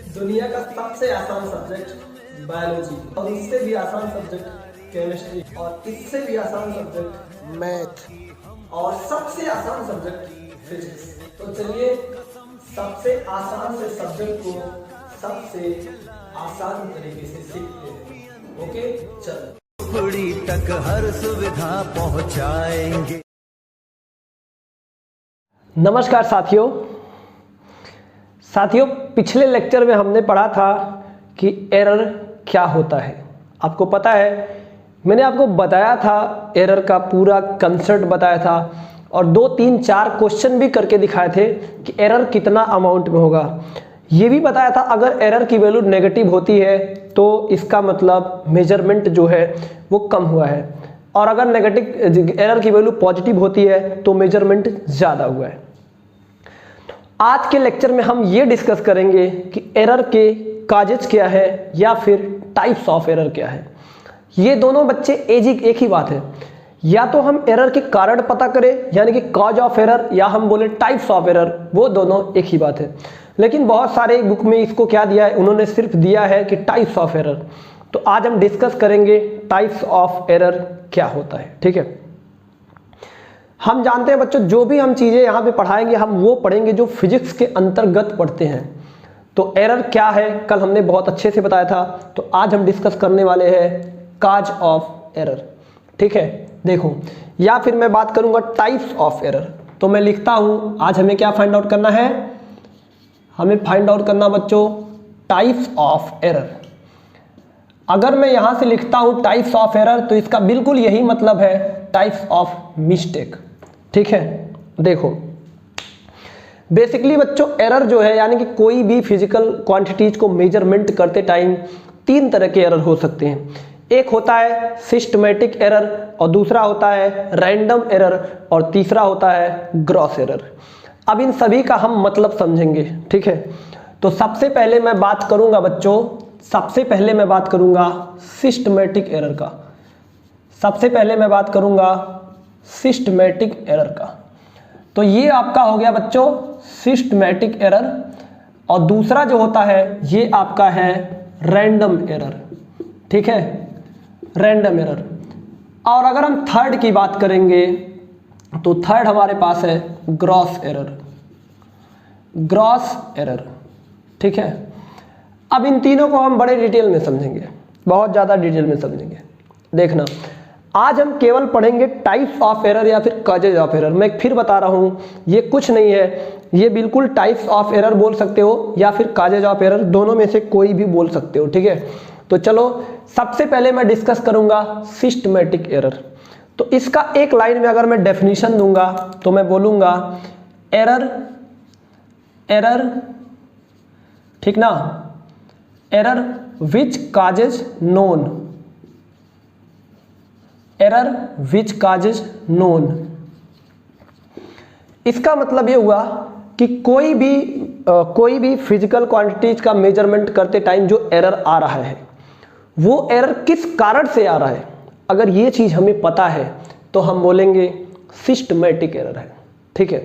दुनिया का सबसे आसान सब्जेक्ट बायोलॉजी, और इससे भी आसान सब्जेक्ट केमिस्ट्री, और इससे भी आसान सब्जेक्ट मैथ, और सबसे आसान सब्जेक्ट फिजिक्स। तो चलिए सबसे आसान से सब्जेक्ट को सबसे आसान तरीके से सीखते हैं। ओके, चलो कुड़ी तक हर सुविधा पहुंचाएंगे। नमस्कार साथियों, पिछले लेक्चर में हमने पढ़ा था कि एरर क्या होता है। आपको पता है, मैंने आपको बताया था, एरर का पूरा कंसेप्ट बताया था और 2, 3, 4 क्वेश्चन भी करके दिखाए थे कि एरर कितना अमाउंट में होगा। ये भी बताया था अगर एरर की वैल्यू नेगेटिव होती है तो इसका मतलब मेजरमेंट जो है वो कम हुआ है, और अगर नेगेटिव एरर की वैल्यू पॉजिटिव होती है तो मेजरमेंट ज़्यादा हुआ है। आज के लेक्चर में हम ये डिस्कस करेंगे कि एरर के काजेज क्या है या फिर टाइप्स ऑफ एरर क्या है। ये दोनों बच्चे एक ही बात है, या तो हम एरर के कारण पता करें यानी कि कॉज ऑफ एरर, या हम बोले टाइप्स ऑफ एरर, वो दोनों एक ही बात है। लेकिन बहुत सारे बुक में इसको क्या दिया है, उन्होंने सिर्फ दिया है कि टाइप्स ऑफ एरर। तो आज हम डिस्कस करेंगे टाइप्स ऑफ एरर क्या होता है। ठीक है, हम जानते हैं बच्चों, जो भी हम चीज़ें यहाँ पे पढ़ाएंगे हम वो पढ़ेंगे जो फिजिक्स के अंतर्गत पढ़ते हैं। तो एरर क्या है कल हमने बहुत अच्छे से बताया था, तो आज हम डिस्कस करने वाले हैं काज ऑफ एरर। ठीक है, देखो, या फिर मैं बात करूंगा टाइप्स ऑफ एरर। तो मैं लिखता हूं, आज हमें क्या फाइंड आउट करना है, हमें फाइंड आउट करना बच्चों टाइप्स ऑफ एरर। अगर मैं यहां से लिखता हूं टाइप्स ऑफ एरर तो इसका बिल्कुल यही मतलब है टाइप्स ऑफ मिस्टेक। ठीक है, देखो बेसिकली बच्चों एरर जो है यानी कि कोई भी फिजिकल क्वांटिटीज को मेजरमेंट करते टाइम 3 तरह के एरर हो सकते हैं। एक होता है सिस्टमैटिक एरर, और दूसरा होता है रैंडम एरर, और तीसरा होता है ग्रॉस एरर। अब इन सभी का हम मतलब समझेंगे। ठीक है, तो सबसे पहले मैं बात करूंगा बच्चों, सबसे पहले मैं बात करूंगा सिस्टमैटिक एरर का। सबसे पहले मैं बात करूंगा सिस्टमैटिक एरर का। तो ये आपका हो गया बच्चों सिस्टमैटिक एरर, और दूसरा जो होता है ये आपका है रैंडम एरर। ठीक है, रैंडम एरर। और अगर हम थर्ड की बात करेंगे तो थर्ड हमारे पास है ग्रॉस एरर। Gross error. ठीक है, अब इन तीनों को हम बड़े डिटेल में समझेंगे, बहुत ज़्यादा डिटेल में समझेंगे। देखना, आज हम केवल पढ़ेंगे टाइप्स ऑफ एरर या फिर कॉजेज ऑफ एरर। मैं फिर बता रहा हूँ, ये कुछ नहीं है, ये बिल्कुल टाइप्स ऑफ एरर बोल सकते हो या फिर कॉजेज ऑफ एरर, दोनों में से कोई भी बोल सकते हो। ठीक है, तो चलो सबसे पहले मैं डिस्कस करूंगा सिस्टमैटिक एरर। तो इसका एक लाइन में अगर मैं डेफिनेशन दूंगा तो मैं बोलूंगा एरर, ठीक ना, error which causes known, error which causes known. इसका मतलब ये हुआ कि कोई भी फिजिकल क्वांटिटीज का मेजरमेंट करते टाइम जो एरर आ रहा है वो एरर किस कारण से आ रहा है, अगर ये चीज हमें पता है तो हम बोलेंगे सिस्टमैटिक एरर है। ठीक है,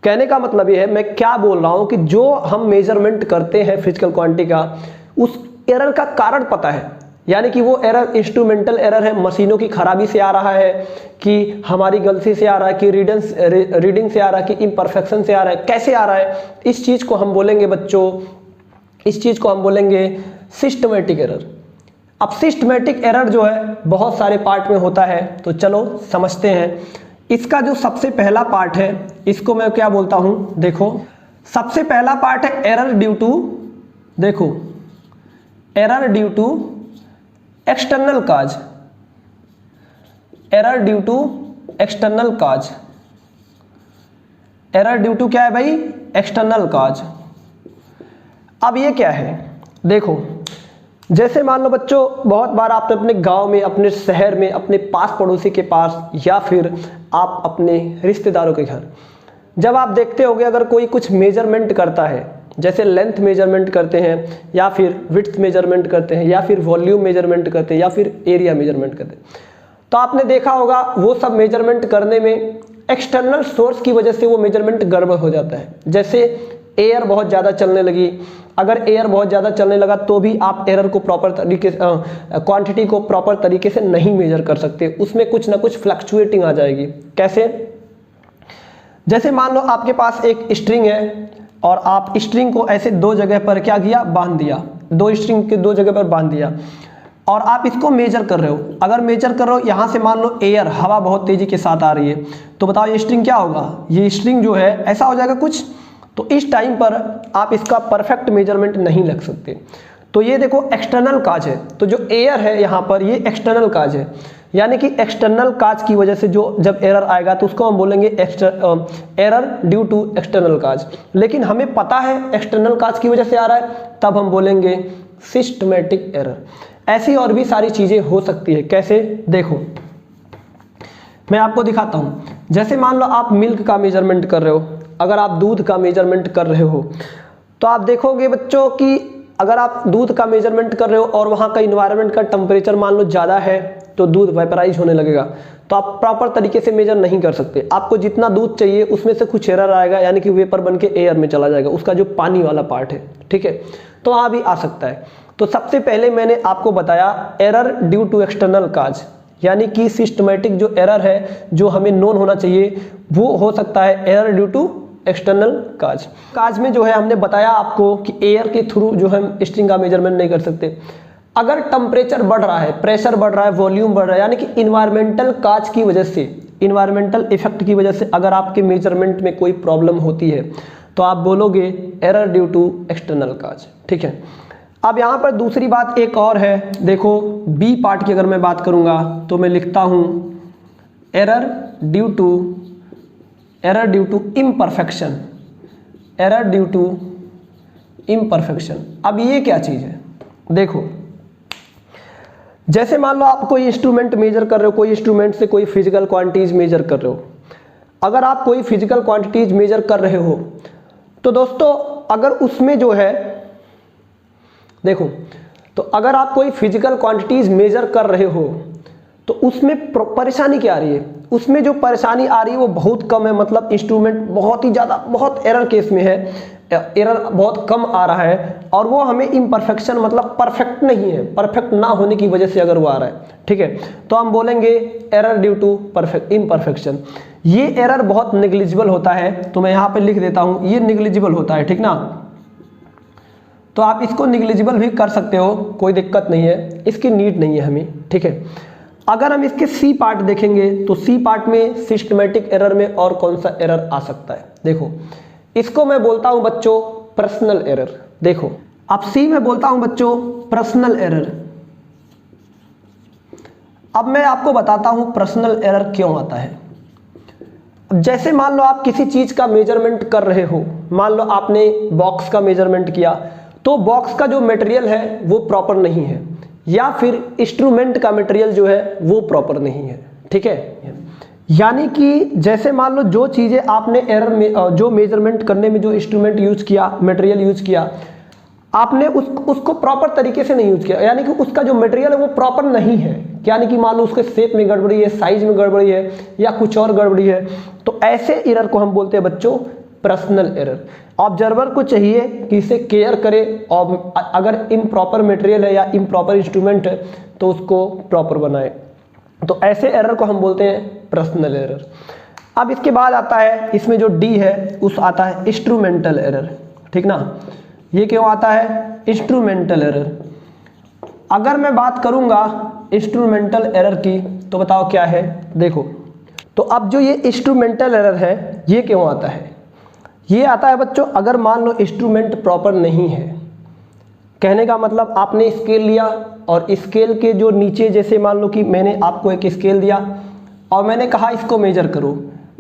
कहने का मतलब ये है, मैं क्या बोल रहा हूं कि जो हम मेजरमेंट करते हैं फिजिकल क्वांटिटी का, उस एरर का कारण पता है। यानी कि वो एरर इंस्ट्रूमेंटल एरर है, मशीनों की खराबी से आ रहा है, कि हमारी गलती से आ रहा है, कि रीडिंग से आ रहा है, कि इम्परफेक्शन से आ रहा है, कैसे आ रहा है, इस चीज को हम बोलेंगे बच्चों, इस चीज को हम बोलेंगे सिस्टमैटिक एरर। अब सिस्टमैटिक एरर जो है बहुत सारे पार्ट में होता है, तो चलो समझते हैं। इसका जो सबसे पहला पार्ट है इसको मैं क्या बोलता हूं, देखो सबसे पहला पार्ट है एरर ड्यू टू, देखो error due to external cause, error due to external cause. Error due to क्या है भाई, एक्सटर्नल काज। अब ये क्या है, देखो जैसे मान लो बच्चों, बहुत बार आप अपने गांव में, अपने शहर में, अपने पास पड़ोसी के पास, या फिर आप अपने रिश्तेदारों के घर, जब आप देखते होगे अगर कोई कुछ मेजरमेंट करता है, जैसे लेंथ मेजरमेंट करते हैं, या फिर विड्थ मेजरमेंट करते हैं, या फिर वॉल्यूम मेजरमेंट करते हैं, या फिर एरिया मेजरमेंट करते हैं, तो आपने देखा होगा वो सब मेजरमेंट करने में एक्सटर्नल सोर्स की वजह से वो मेजरमेंट गड़बड़ हो जाता है। जैसे एयर बहुत ज़्यादा चलने लगी, अगर एयर बहुत ज़्यादा चलने लगा तो भी आप एरर को प्रॉपर तरीके से क्वांटिटी को प्रॉपर तरीके से नहीं मेजर कर सकते, उसमें कुछ ना कुछ फ्लक्चुएटिंग आ जाएगी। कैसे? जैसे मान लो आपके पास एक स्ट्रिंग है और आप स्ट्रिंग को ऐसे दो जगह पर क्या किया, बांध दिया, दो स्ट्रिंग के दो जगह पर बांध दिया और आप इसको मेजर कर रहे हो। अगर मेजर कर रहे हो यहाँ से मान लो एयर, हवा बहुत तेजी के साथ आ रही है, तो बताओ ये स्ट्रिंग क्या होगा? ये स्ट्रिंग जो है ऐसा हो जाएगा कुछ। तो इस टाइम पर आप इसका परफेक्ट मेजरमेंट नहीं लग सकते। तो ये देखो एक्सटर्नल काज है, तो जो एयर है यहाँ पर ये एक्सटर्नल काज है, यानी कि एक्सटर्नल काज की वजह से जो जब एरर आएगा तो उसको हम बोलेंगे एरर ड्यू टू एक्सटर्नल काज। लेकिन हमें पता है एक्सटर्नल काज की वजह से आ रहा है, तब हम बोलेंगे सिस्टमेटिक एरर। ऐसी और भी सारी चीजें हो सकती है। कैसे? देखो मैं आपको दिखाता हूं। जैसे मान लो आप मिल्क का मेजरमेंट कर रहे हो, अगर आप दूध का मेजरमेंट कर रहे हो तो आप देखोगे बच्चों कि अगर आप दूध का मेजरमेंट कर रहे हो और वहाँ का इन्वायरमेंट का टेम्परेचर मान लो ज़्यादा है तो दूध वेपराइज होने लगेगा, तो आप प्रॉपर तरीके से मेजर नहीं कर सकते। आपको जितना दूध चाहिए उसमें से कुछ एरर आएगा, यानी कि वेपर बन के एयर में चला जाएगा, उसका जो पानी वाला पार्ट है, ठीक है, तो वहाँ भी आ सकता है। तो सबसे पहले मैंने आपको बताया एरर ड्यू टू एक्सटर्नल काज, यानी कि सिस्टमेटिक जो एरर है जो हमें नोन होना चाहिए वो हो सकता है एरर ड्यू टू एक्सटर्नल काज में जो है हमने बताया आपको कि एयर के थ्रू जो हम स्ट्रिंग का मेजरमेंट नहीं कर सकते। अगर टेम्परेचर बढ़ रहा है, प्रेशर बढ़ रहा है, वॉल्यूम बढ़ रहा है, यानी कि इन्वायरमेंटल काज की वजह से, इन्वायरमेंटल इफेक्ट की वजह से अगर आपके मेजरमेंट में कोई प्रॉब्लम होती है तो आप बोलोगे एरर ड्यू टू एक्सटर्नल काज, ठीक है। अब यहाँ पर दूसरी बात एक और है, देखो बी पार्ट की अगर मैं बात करूँगा तो मैं लिखता हूँ error due to imperfection, error due to imperfection. अब ये क्या चीज़ है? देखो जैसे मान लो आप कोई इंस्ट्रूमेंट मेजर कर रहे हो, कोई इंस्ट्रूमेंट से कोई फिजिकल क्वांटिटीज मेजर कर रहे हो। अगर आप कोई फिजिकल क्वांटिटीज मेजर कर रहे हो तो दोस्तों अगर उसमें जो है, देखो तो अगर आप कोई फिजिकल क्वांटिटीज मेजर कर रहे हो तो उसमें परेशानी क्या आ रही है? उसमें जो परेशानी आ रही है वो बहुत कम है, मतलब इंस्ट्रूमेंट बहुत ही ज़्यादा, बहुत एरर केस में है, एरर बहुत कम आ रहा है और वो हमें इम्परफेक्शन मतलब परफेक्ट नहीं है, परफेक्ट ना होने की वजह से अगर वो आ रहा है, ठीक है, तो हम बोलेंगे एरर ड्यू टू इम्परफेक्शन। ये एरर बहुत निग्लिजिबल होता है, तो मैं यहाँ पे लिख देता हूँ ये निग्लिजिबल होता है, ठीक ना। तो आप इसको निग्लिजिबल भी कर सकते हो, कोई दिक्कत नहीं है, इसकी नीड नहीं है हमें, ठीक है। अगर हम इसके सी पार्ट देखेंगे तो सी पार्ट में सिस्टमेटिक एरर में और कौन सा एरर आ सकता है? देखो इसको मैं बोलता हूं बच्चों पर्सनल एरर। देखो अब सी में बोलता हूं बच्चों पर्सनल एरर। अब मैं आपको बताता हूं पर्सनल एरर क्यों आता है। जैसे मान लो आप किसी चीज का मेजरमेंट कर रहे हो, मान लो आपने बॉक्स का मेजरमेंट किया तो बॉक्स का जो मटेरियल है वो प्रॉपर नहीं है, या फिर इंस्ट्रूमेंट का मटेरियल जो है वो प्रॉपर नहीं है, ठीक है। यानी कि जैसे मान लो जो चीज़ें आपने एरर में जो मेजरमेंट करने में जो इंस्ट्रूमेंट यूज किया, मटेरियल यूज किया, आपने उसको प्रॉपर तरीके से नहीं यूज किया, यानी कि उसका जो मटेरियल है वो प्रॉपर नहीं है, यानी कि मान लो उसके शेप में गड़बड़ी है, साइज में गड़बड़ी है या कुछ और गड़बड़ी है, तो ऐसे एरर को हम बोलते हैं बच्चों पर्सनल एरर। ऑब्जर्वर को चाहिए कि इसे केयर करे और अगर इम्प्रॉपर मटेरियल है या इम्प्रॉपर इंस्ट्रूमेंट है तो उसको प्रॉपर बनाए, तो ऐसे एरर को हम बोलते हैं पर्सनल एरर। अब इसके बाद आता है इसमें जो डी है उस आता है इंस्ट्रूमेंटल एरर, ठीक ना। ये क्यों आता है? Instrumental error. अगर मैं बात करूंगा इंस्ट्रूमेंटल एरर की तो बताओ क्या है? देखो तो अब जो ये इंस्ट्रूमेंटल एरर है ये क्यों आता है? ये आता है बच्चों अगर मान लो इंस्ट्रूमेंट प्रॉपर नहीं है, कहने का मतलब आपने स्केल लिया और स्केल के जो नीचे, जैसे मान लो कि मैंने आपको एक स्केल दिया और मैंने कहा इसको मेजर करो,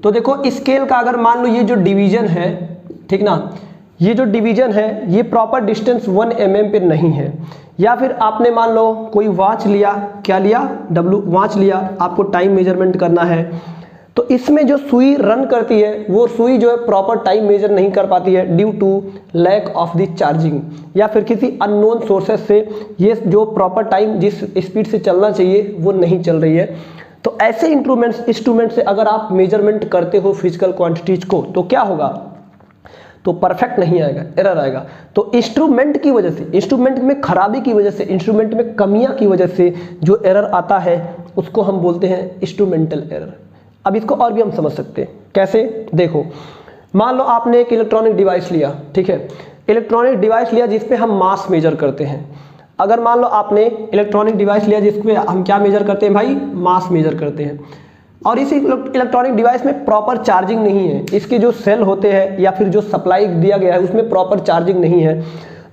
तो देखो स्केल का अगर मान लो ये जो डिवीजन है, ठीक ना, ये जो डिवीजन है ये प्रॉपर डिस्टेंस 1 mm पे नहीं है, या फिर आपने मान लो कोई वॉच लिया, क्या लिया? वॉच लिया, आपको टाइम मेजरमेंट करना है, तो इसमें जो सुई रन करती है वो सुई जो है प्रॉपर टाइम मेजर नहीं कर पाती है due to lack of the charging, या फिर किसी अननोन सोर्सेस से ये जो प्रॉपर टाइम जिस स्पीड से चलना चाहिए वो नहीं चल रही है। तो ऐसे इंस्ट्रूमेंट से अगर आप मेजरमेंट करते हो फिजिकल क्वांटिटीज को तो क्या होगा? तो परफेक्ट नहीं आएगा, एरर आएगा। तो इंस्ट्रूमेंट की वजह से, इंस्ट्रूमेंट में खराबी की वजह से, इंस्ट्रूमेंट में कमियां की वजह से जो एरर आता है उसको हम बोलते हैं इंस्ट्रूमेंटल एरर। अब इसको और भी हम समझ सकते हैं, कैसे? देखो, मान लो आपने एक इलेक्ट्रॉनिक डिवाइस लिया, ठीक है, इलेक्ट्रॉनिक डिवाइस लिया जिसपे हम मास मेजर करते हैं। अगर मान लो आपने इलेक्ट्रॉनिक डिवाइस लिया जिसपे हम क्या मेजर करते हैं भाई? मास मेजर करते हैं। और इसी इलेक्ट्रॉनिक डिवाइस में प्रॉपर चार्जिंग नहीं है, इसके जो सेल होते हैं या फिर जो सप्लाई दिया गया है उसमें प्रॉपर चार्जिंग नहीं है,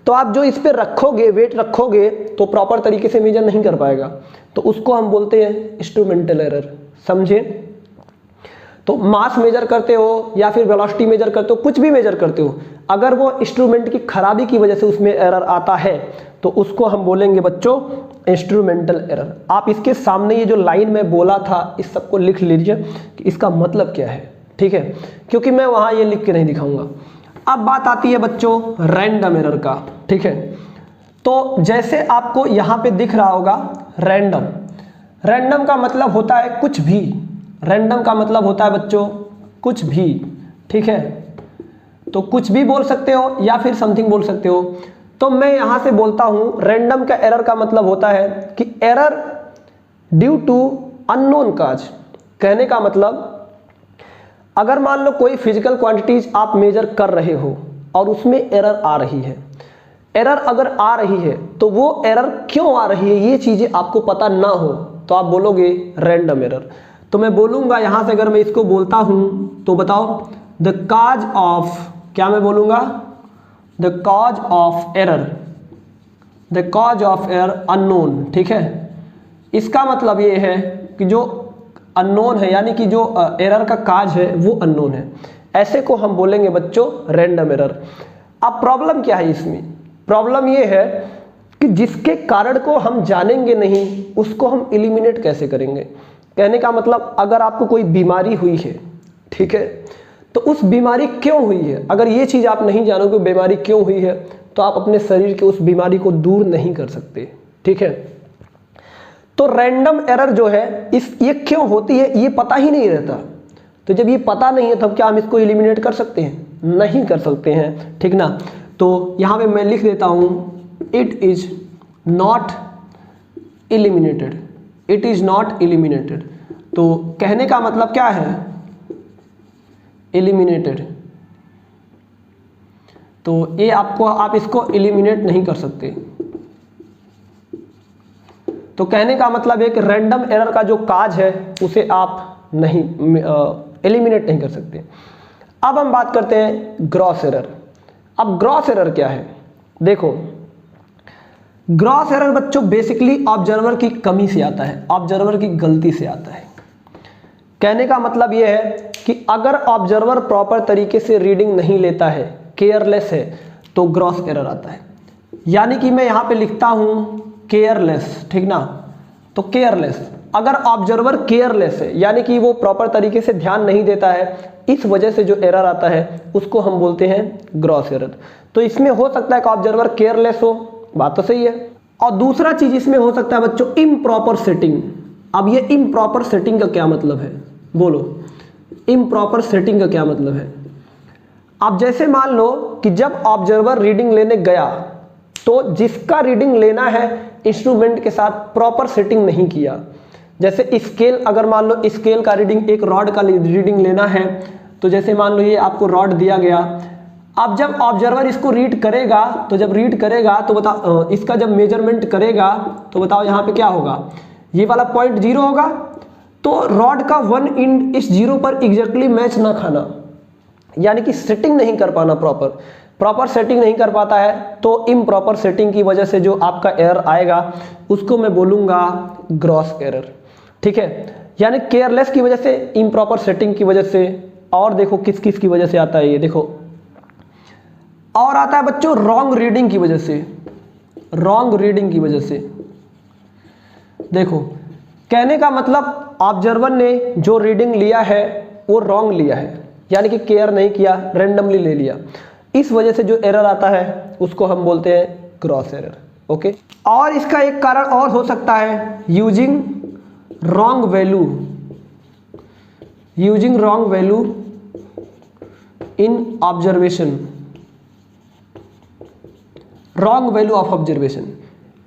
तो आप जो इस पर रखोगे, वेट रखोगे, तो प्रॉपर तरीके से मेजर नहीं कर पाएगा, तो उसको हम बोलते हैं इंस्ट्रूमेंटल एरर। समझे? तो मास मेजर करते हो या फिर वेलोसिटी मेजर करते हो, कुछ भी मेजर करते हो, अगर वो इंस्ट्रूमेंट की खराबी की वजह से उसमें एरर आता है तो उसको हम बोलेंगे बच्चों इंस्ट्रूमेंटल एरर। आप इसके सामने ये जो लाइन में बोला था इस सबको लिख लीजिए कि इसका मतलब क्या है, ठीक है, क्योंकि मैं वहां ये लिख के नहीं दिखाऊंगा। अब बात आती है बच्चों रैंडम एरर का, ठीक है। तो जैसे आपको यहां पे दिख रहा होगा रैंडम, रैंडम का मतलब होता है कुछ भी, रैंडम का मतलब होता है बच्चों कुछ भी, ठीक है। तो कुछ भी बोल सकते हो या फिर समथिंग बोल सकते हो। तो मैं यहां से बोलता हूं रैंडम का एरर का मतलब होता है कि एरर ड्यू टू अननोन काज। कहने का मतलब अगर मान लो कोई फिजिकल क्वांटिटीज आप मेजर कर रहे हो और उसमें एरर आ रही है, एरर अगर आ रही है तो वो एरर क्यों आ रही है ये चीजें आपको पता ना हो तो आप बोलोगे रैंडम एरर। तो मैं बोलूंगा यहां से, अगर मैं इसको बोलता हूं तो बताओ द काज ऑफ, क्या मैं बोलूंगा? The cause of error, the cause of error unknown, ठीक है। इसका मतलब ये है कि जो अननोन है यानी कि जो एरर का काज है वो अननोन है, ऐसे को हम बोलेंगे बच्चों रैंडम एरर। अब प्रॉब्लम क्या है इसमें? प्रॉब्लम ये है कि जिसके कारण को हम जानेंगे नहीं उसको हम एलिमिनेट कैसे करेंगे। कहने का मतलब अगर आपको कोई बीमारी हुई है, ठीक है, तो उस बीमारी क्यों हुई है, अगर ये चीज आप नहीं जानोगे बीमारी क्यों हुई है तो आप अपने शरीर के उस बीमारी को दूर नहीं कर सकते, ठीक है। तो रैंडम एरर जो है ये क्यों होती है ये पता ही नहीं रहता। तो जब ये पता नहीं है तब क्या हम इसको एलिमिनेट कर सकते हैं? नहीं कर सकते हैं, ठीक ना। तो यहां पे मैं लिख देता हूं it is not eliminated, it is not eliminated. तो कहने का मतलब क्या है? एलिमिनेटेड। तो ये आपको, आप इसको एलिमिनेट नहीं कर सकते। तो कहने का मतलब है कि रैंडम एरर का जो काज है उसे आप नहीं एलिमिनेट नहीं कर सकते। अब हम बात करते हैं ग्रॉस एरर। अब ग्रॉस एरर क्या है? देखो, ग्रॉस एरर बच्चों बेसिकली ऑब्जर्वर की कमी से आता है, ऑब्जर्वर की गलती से आता है। कहने का मतलब यह है कि अगर ऑब्जर्वर प्रॉपर तरीके से रीडिंग नहीं लेता है, केयरलेस है, तो ग्रॉस एरर आता है। यानी कि मैं यहां पे लिखता हूं केयरलेस, ठीक ना। तो केयरलेस, अगर ऑब्जर्वर केयरलेस है यानी कि वो प्रॉपर तरीके से ध्यान नहीं देता है, इस वजह से जो एरर आता है उसको हम बोलते हैं ग्रॉस एरर। तो इसमें हो सकता है कि ऑब्जर्वर केयरलेस हो, बात तो सही है। और दूसरा चीज इसमें हो सकता है बच्चों इम्प्रॉपर सेटिंग। अब ये इम्प्रॉपर सेटिंग का क्या मतलब है? बोलो, इम्प्रॉपर सेटिंग का क्या मतलब है? अब जैसे मान लो कि जब ऑब्जर्वर रीडिंग लेने गया तो जिसका रीडिंग लेना है इंस्ट्रूमेंट के साथ प्रॉपर सेटिंग नहीं किया। जैसे स्केल, अगर मान लो स्केल का रीडिंग, एक रॉड का रीडिंग लेना है, तो जैसे मान लो ये आपको रॉड दिया गया, अब जब ऑब्जर्वर इसको रीड करेगा तो जब रीड करेगा तो बताओ इसका जब मेजरमेंट करेगा तो बताओ यहाँ पे क्या होगा? ये वाला पॉइंट 0 होगा। तो रॉड का 1 एंड इस 0 पर एग्जैक्टली मैच ना खाना, यानी कि सेटिंग नहीं कर पाना, प्रॉपर सेटिंग नहीं कर पाता है, तो इम्प्रॉपर सेटिंग की वजह से जो आपका एरर आएगा उसको मैं बोलूंगा ग्रॉस एरर, ठीक है। यानी केयरलेस की वजह से, इम्प्रॉपर सेटिंग की वजह से, और देखो किस किस की वजह से आता है ये देखो, और आता है बच्चों रॉन्ग रीडिंग की वजह से, रॉन्ग रीडिंग की वजह से। देखो, कहने का मतलब ऑब्जर्वर ने जो रीडिंग लिया है वो रॉन्ग लिया है, यानी कि केयर नहीं किया, रैंडमली ले लिया, इस वजह से जो एरर आता है उसको हम बोलते हैं ग्रॉस एरर, ओके। और इसका एक कारण और हो सकता है using wrong value, using wrong value in observation, wrong value of observation.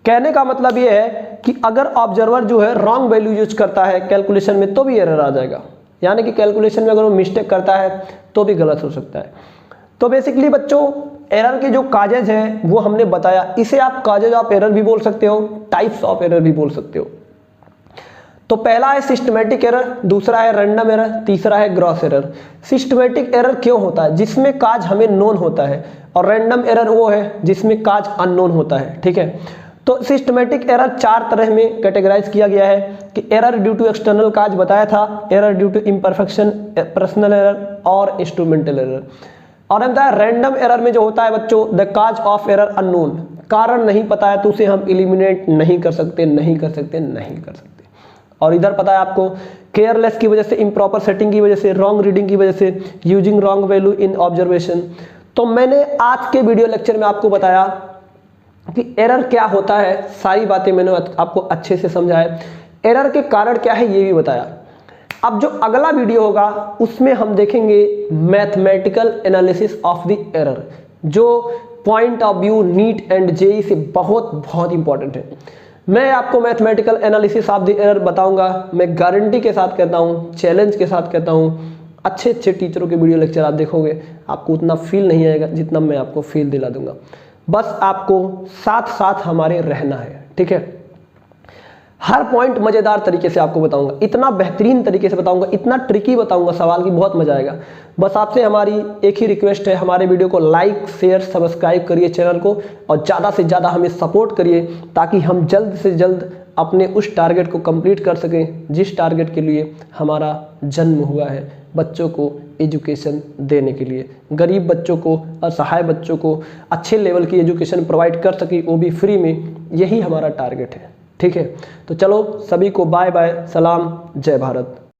कहने का मतलब ये है कि अगर ऑब्जर्वर जो है रॉन्ग वैल्यू यूज करता है कैलकुलेशन में तो भी एरर आ जाएगा, यानी कि कैलकुलेशन में अगर वो मिस्टेक करता है तो भी गलत हो सकता है। तो बेसिकली बच्चों एरर के जो काजेज हैं वो हमने बताया, इसे आप काजेज ऑफ एरर भी बोल सकते हो, टाइप्स ऑफ एरर भी बोल सकते हो। तो पहला है सिस्टमेटिक एरर, दूसरा है रैंडम एरर, तीसरा है ग्रॉस एरर। सिस्टमेटिक एरर क्यों होता है? जिसमें काज हमें नोन होता है, और रैंडम एरर वो है जिसमें काज अननोन होता है। ठीक है, तो सिस्टमेटिक एरर 4 तरह में कैटेगराइज किया गया है कि error due to external cause बताया था, error due to imperfection, personal error और इंस्ट्रूमेंटल एरर। और हम बताया रैंडम एरर में जो होता है बच्चों, the cause of error unknown, कारण नहीं पता है तो उसे हम इलिमिनेट नहीं कर सकते, नहीं कर सकते, नहीं कर सकते। और इधर पता है आपको केयरलेस की वजह से, इम्प्रॉपर सेटिंग की वजह से, रॉन्ग रीडिंग की वजह से, using wrong value in observation. तो मैंने आज के वीडियो लेक्चर में आपको बताया कि एरर क्या होता है, सारी बातें मैंने आपको अच्छे से समझाया। एरर के कारण क्या है ये भी बताया। अब जो अगला वीडियो होगा उसमें हम देखेंगे mathematical analysis of the error, जो point of view NEET and JEE से बहुत बहुत इंपॉर्टेंट है। मैं आपको mathematical analysis of the error बताऊंगा, मैं गारंटी के साथ कहता हूँ, चैलेंज के साथ कहता हूँ। अच्छे अच्छे टीचरों के वीडियो लेक्चर आप देखोगे, आपको उतना फील नहीं आएगा जितना मैं आपको फील दिला दूंगा। बस आपको साथ साथ हमारे रहना है, ठीक है। हर पॉइंट मजेदार तरीके से आपको बताऊंगा, इतना बेहतरीन तरीके से बताऊंगा, इतना ट्रिकी बताऊंगा सवाल की, बहुत मजा आएगा। बस आपसे हमारी एक ही रिक्वेस्ट है, हमारे वीडियो को लाइक शेयर सब्सक्राइब करिए चैनल को, और ज़्यादा से ज़्यादा हमें सपोर्ट करिए ताकि हम जल्द से जल्द अपने उस टारगेट को कंप्लीट कर सकें जिस टारगेट के लिए हमारा जन्म हुआ है, बच्चों को एजुकेशन देने के लिए, गरीब बच्चों को, असहाय बच्चों को अच्छे लेवल की एजुकेशन प्रोवाइड कर सके, वो भी फ्री में। यही हमारा टारगेट है, ठीक है। तो चलो सभी को बाय बाय, सलाम, जय भारत।